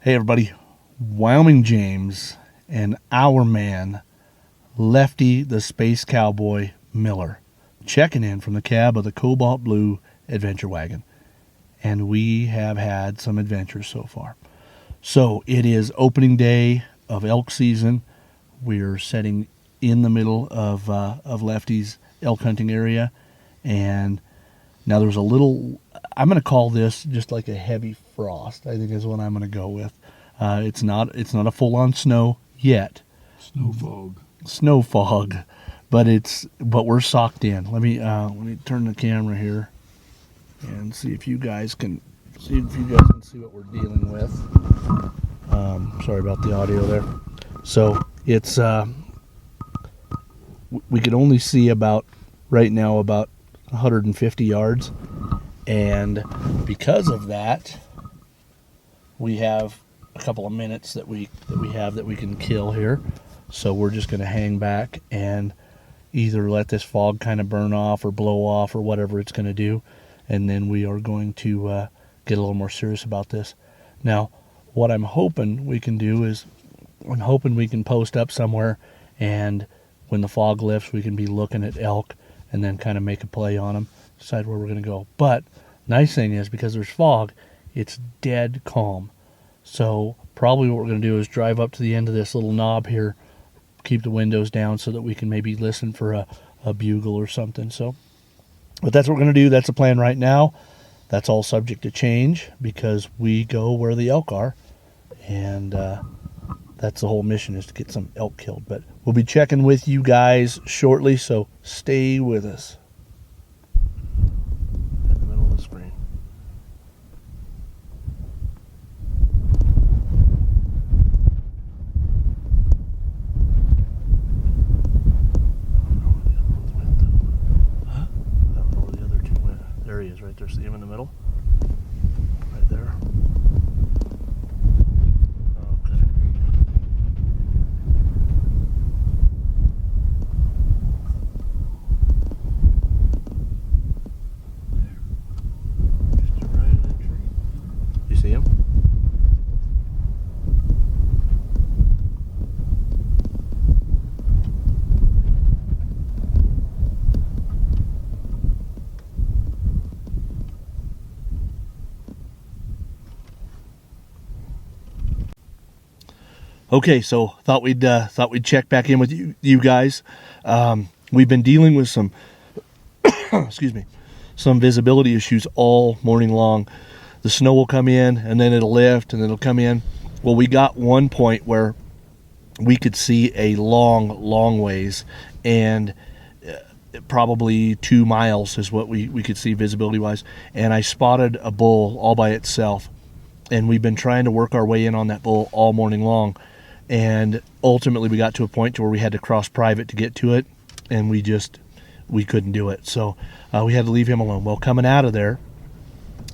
Hey everybody, Wyoming James and our man, Lefty the Space Cowboy Miller, checking in from the cab of the Cobalt Blue Adventure Wagon. And we have had some adventures so far. So it is opening day of elk season. We're setting in the middle of Lefty's elk hunting area. And now there's a little, I'm going to call this just like a heavy frost, I think is what I'm going to go with. It's not a full-on snow yet. Snow fog, but we're socked in. Let me turn the camera here and see if you guys can see what we're dealing with. Sorry about the audio there. So it's we could only see about 150 yards, and because of that, we have a couple of minutes that we can kill here. So we're just going to hang back and either let this fog kind of burn off or blow off or whatever it's going to do, and then we are going to get a little more serious about this. Now, what I'm hoping we can do is we can post up somewhere, and when the fog lifts, we can be looking at elk and then kind of make a play on them, decide where we're going to go. But nice thing is, because there's fog, it's dead calm. So probably what we're going to do is drive up to the end of this little knob here, keep the windows down so that we can maybe listen for a bugle or something. So, but that's what we're going to do. That's the plan right now. That's all subject to change because we go where the elk are, and that's the whole mission, is to get some elk killed. But we'll be checking with you guys shortly, so stay with us. In the middle of the screen. I don't know where the other two went. There he is, right there. See him in the middle? Right there. See him? Okay, so thought we'd check back in with you guys. We've been dealing with some some visibility issues all morning long. The snow will come in, and then it'll lift, and then it'll come in. Well, we got one point where we could see a long ways, and probably 2 miles is what we could see visibility-wise. And I spotted a bull all by itself, and we've been trying to work our way in on that bull all morning long. And ultimately, we got to a point to where we had to cross private to get to it, and we couldn't do it. So we had to leave him alone. Well, coming out of there,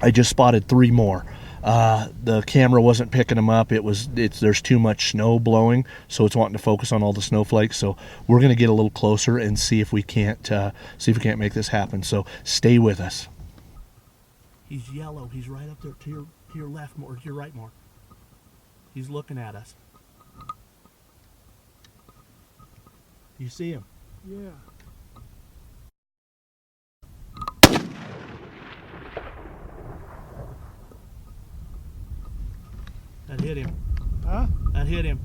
I just spotted 3 more. The camera wasn't picking them up. There's too much snow blowing, so it's wanting to focus on all the snowflakes. So we're going to get a little closer and see if we can't make this happen. So stay with us. He's yellow. He's right up there to your left more, to your right more. He's looking at us. You see him? Yeah. That hit him. Huh? That hit him.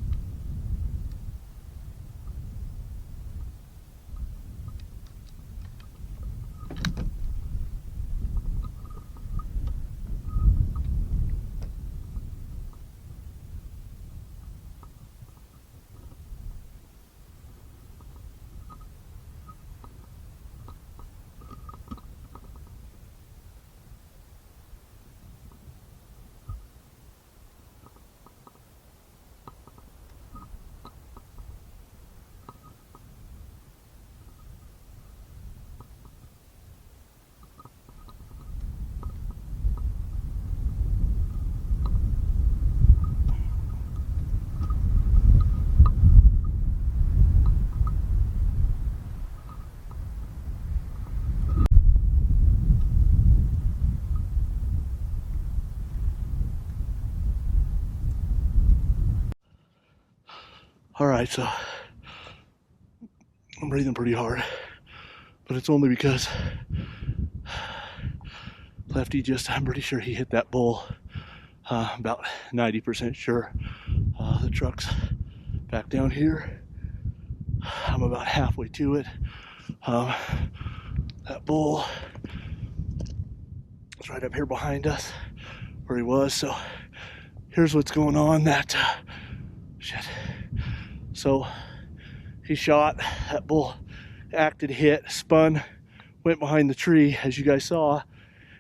All right, so I'm breathing pretty hard, but it's only because Lefty I'm pretty sure he hit that bull. About 90% sure. The truck's back down here. I'm about halfway to it. That bull is right up here behind us where he was. So here's what's going on. Shit. So he shot, that bull acted, hit, spun, went behind the tree, as you guys saw,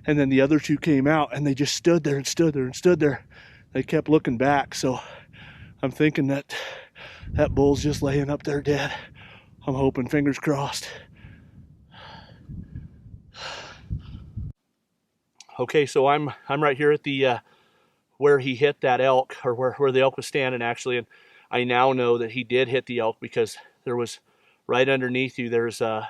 and then the other two came out and they just stood there and stood there and stood there. They kept looking back, so I'm thinking that bull's just laying up there dead. I'm hoping, fingers crossed. Okay, so I'm right here at the where he hit that elk, or where the elk was standing actually, and I now know that he did hit the elk because there was right underneath you. There was a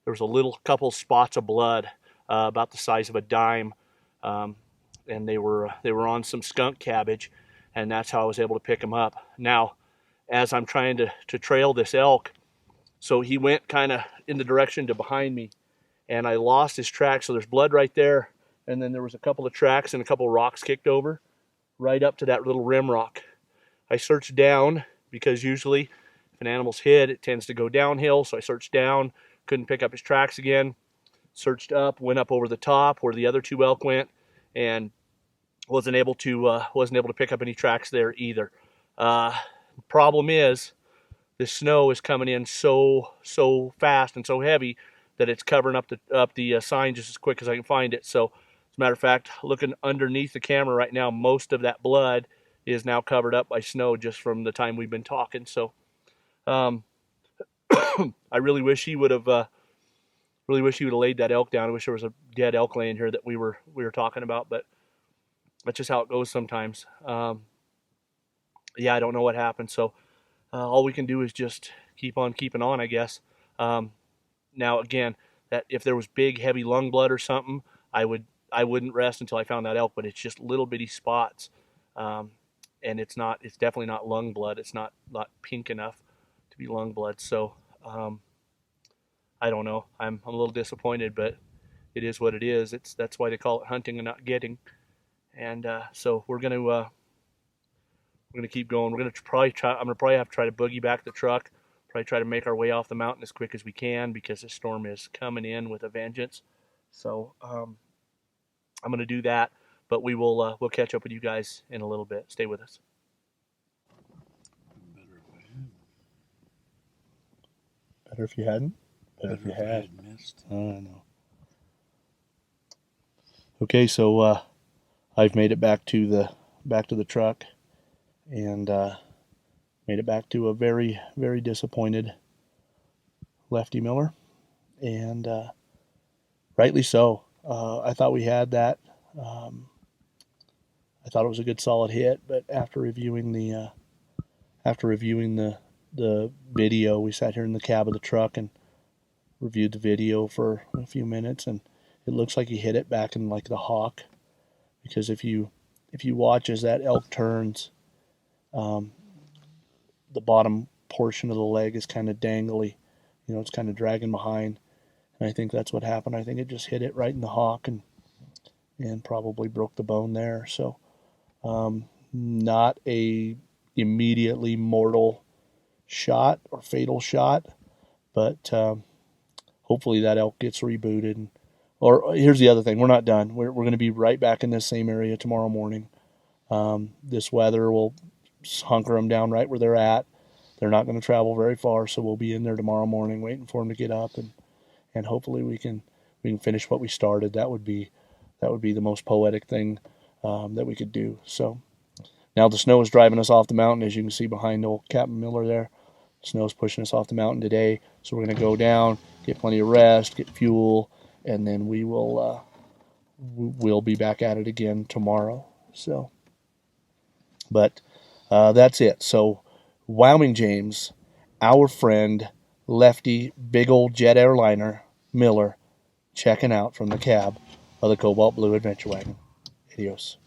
little couple spots of blood about the size of a dime, and they were on some skunk cabbage, and that's how I was able to pick him up. Now, as I'm trying to trail this elk, so he went kind of in the direction to behind me, and I lost his track. So there's blood right there, and then there was a couple of tracks and a couple of rocks kicked over right up to that little rim rock. I searched down because usually if an animal's hit, it tends to go downhill. So I searched down, couldn't pick up his tracks again. Searched up, went up over the top where the other two elk went, and wasn't able to pick up any tracks there either. Problem is, this snow is coming in so fast and so heavy that it's covering up the sign just as quick as I can find it. So, as a matter of fact, looking underneath the camera right now, most of that blood is now covered up by snow just from the time we've been talking. So, I really wish he would have laid that elk down. I wish there was a dead elk laying here that we were talking about, but that's just how it goes sometimes. Yeah, I don't know what happened. So all we can do is just keep on keeping on, I guess. Now again, that if there was big heavy lung blood or something, I wouldn't rest until I found that elk. But it's just little bitty spots, and it's definitely not lung blood. It's not pink enough to be lung blood. So I don't know. I'm a little disappointed, but it is what it is. That's why they call it hunting and not getting. And so we're gonna keep going. We're gonna probably try. I'm gonna probably have to try to boogie back the truck. Probably try to make our way off the mountain as quick as we can because the storm is coming in with a vengeance. So I'm gonna do that. But we'll catch up with you guys in a little bit. Stay with us. Better if you hadn't. Better if you had missed. I know. Okay, so I've made it back to the truck, and made it back to a very, very disappointed Lefty Miller, and rightly so. I thought we had that. I thought it was a good solid hit, but after reviewing the video, we sat here in the cab of the truck and reviewed the video for a few minutes, and it looks like he hit it back in like the hock, because if you watch as that elk turns, the bottom portion of the leg is kind of dangly, it's kind of dragging behind, and I think that's what happened. I think it just hit it right in the hock and probably broke the bone there. So not a immediately mortal shot or fatal shot, but hopefully that elk gets rebooted. Or here's the other thing: we're not done. We're going to be right back in this same area tomorrow morning. This weather will hunker them down right where they're at. They're not going to travel very far, so we'll be in there tomorrow morning waiting for them to get up, and hopefully we can finish what we started. That would be the most poetic thing that we could do. So now the snow is driving us off the mountain, as you can see behind old Captain Miller there. The snow's pushing us off the mountain today, so we're going to go down, get plenty of rest, get fuel, and then we'll be back at it again tomorrow. So, but that's it. So, Wyoming James, our friend Lefty, big old jet airliner Miller, checking out from the cab of the Cobalt Blue Adventure Wagon. Adios.